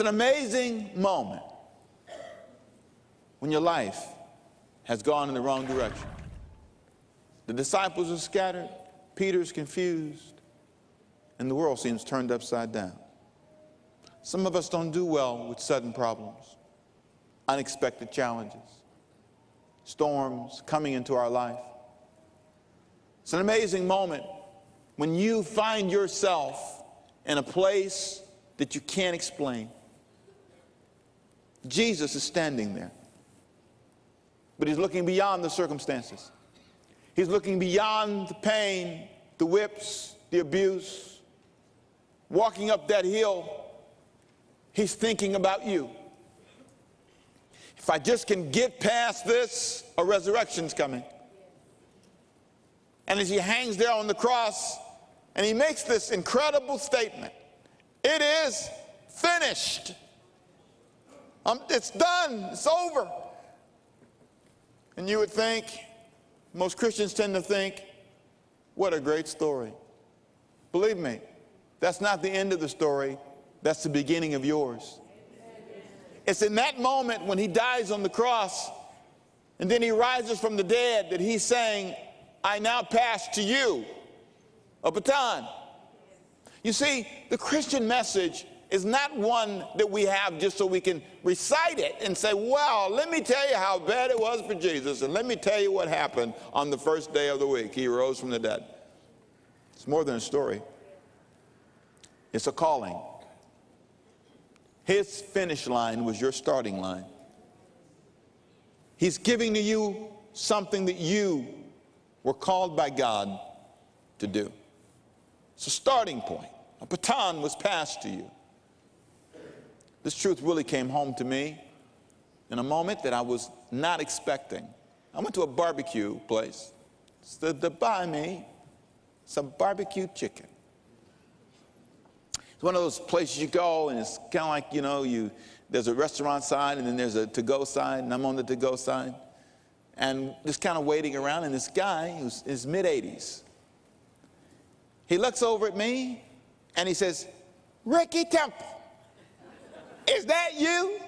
an amazing moment when your life has gone in the wrong direction. The disciples are scattered, Peter's confused, and the world seems turned upside down. Some of us don't do well with sudden problems, unexpected challenges, storms coming into our life. It's an amazing moment when you find yourself in a place that you can't explain. Jesus is standing there, but he's looking beyond the circumstances. He's looking beyond the pain, the whips, the abuse. Walking up that hill, he's thinking about you. If I just can get past this, a resurrection's coming. And as he hangs there on the cross, and he makes this incredible statement, it is finished. It's done, it's over. And you would think, most Christians tend to think, what a great story. Believe me, that's not the end of the story, that's the beginning of yours. It's in that moment when he dies on the cross and then he rises from the dead that he's saying, I now pass to you a baton. You see, the Christian message is not one that we have just so we can recite it and say, well, let me tell you how bad it was for Jesus, and let me tell you what happened on the first day of the week. He rose from the dead. It's more than a story. It's a calling. His finish line was your starting line. He's giving to you something that you were called by God to do. It's a starting point. A baton was passed to you. This truth really came home to me in a moment that I was not expecting. I went to a barbecue place. Stood by me some barbecue chicken. It's one of those places you go and it's kind of like, you know, there's a restaurant side and then there's a to-go side, and I'm on the to-go side. And just kind of waiting around, and this guy who's in his mid-80s, he looks over at me and he says, Ricky Temple, is that you?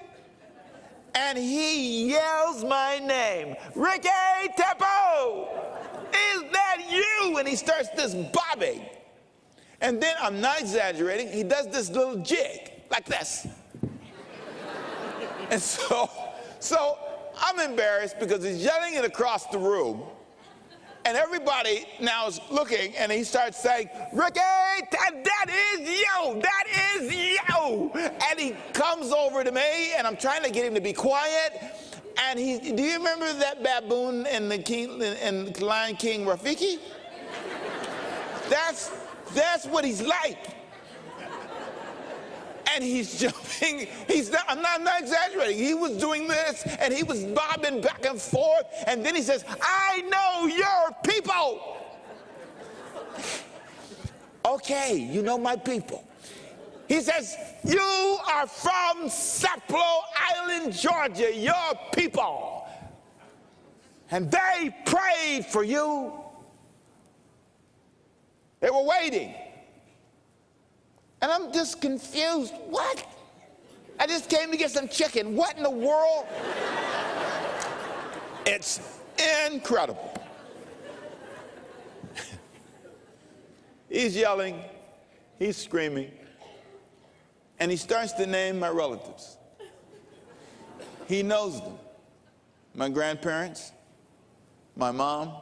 And he yells my name, Ricky Temple, is that you? And he starts this bobbing. And then, I'm not exaggerating, he does this little jig like this. And so I'm embarrassed because he's yelling it across the room. And everybody now is looking, and he starts saying, Ricky, that is you, that is you. And he comes over to me, and I'm trying to get him to be quiet. And do you remember that baboon in the Lion King, Rafiki? That's what he's like. And he's jumping, I'm not exaggerating. He was doing this, and he was bobbing back and forth, and then he says, I know your people. Okay, you know my people. He says, you are from Sapelo Island, Georgia, your people. And they prayed for you. They were waiting. And I'm just confused. What? I just came to get some chicken. What in the world? It's incredible. He's yelling. He's screaming. And he starts to name my relatives. He knows them. My grandparents, my mom,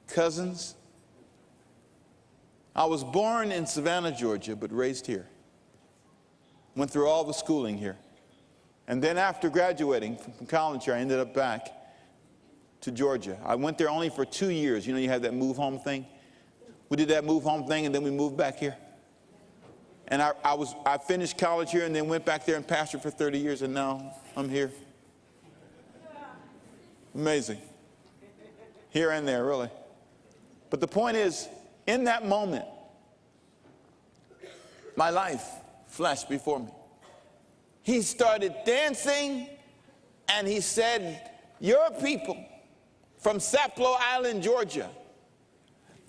cousins. I was born in Savannah, Georgia, but raised here. Went through all the schooling here. And then after graduating from college here, I ended up back to Georgia. I went there only for 2 years. You know, you have that move home thing. We did that move home thing, and then we moved back here. And I finished college here and then went back there and pastored for 30 years, and now I'm here. Amazing. Here and there, really. But the point is, in that moment, my life flashed before me. He started dancing, and he said, your people from Sapelo Island, Georgia,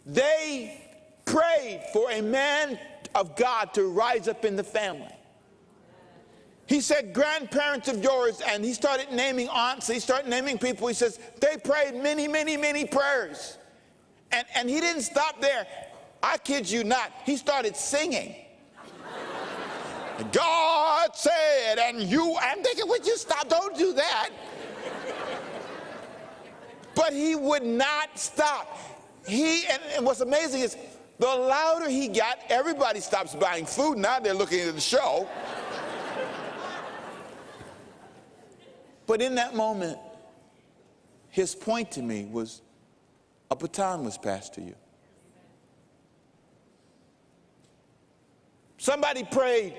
they prayed for a man of God to rise up in the family. He said grandparents of yours, and he started naming aunts, he started naming people. He says they prayed many, many, many prayers. And he didn't stop there. I kid you not, he started singing. God said, and you, I'm thinking, would you stop? Don't do that. But he would not stop. And what's amazing is the louder he got, everybody stops buying food. Now they're looking at the show. But in that moment, his point to me was, a baton was passed to you. Somebody prayed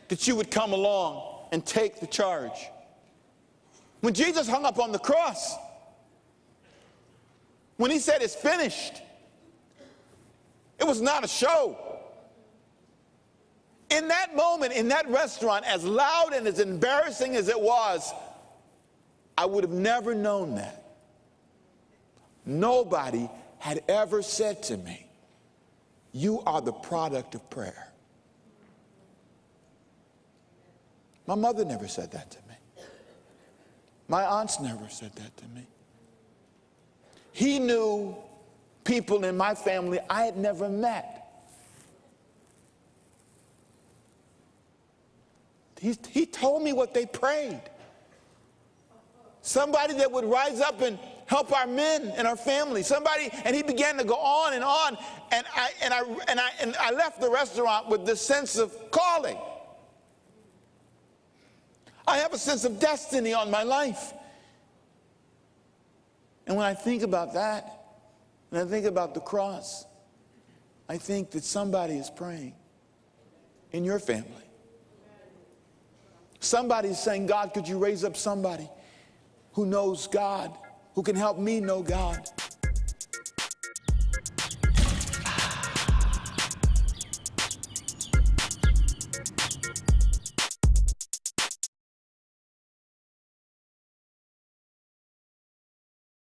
that you would come along and take the charge. When Jesus hung up on the cross, when he said it's finished, it was not a show. In that moment, in that restaurant, as loud and as embarrassing as it was, I would have never known that. Nobody had ever said to me, you are the product of prayer. My mother never said that to me. My aunts never said that to me. He knew people in my family I had never met. He told me what they prayed. Somebody that would rise up and help our men and our family. Somebody, and he began to go on and on. And I left the restaurant with this sense of calling. I have a sense of destiny on my life. And when I think about that, and I think about the cross, I think that somebody is praying in your family. Somebody is saying, God, could you raise up somebody who knows God, who can help me know God?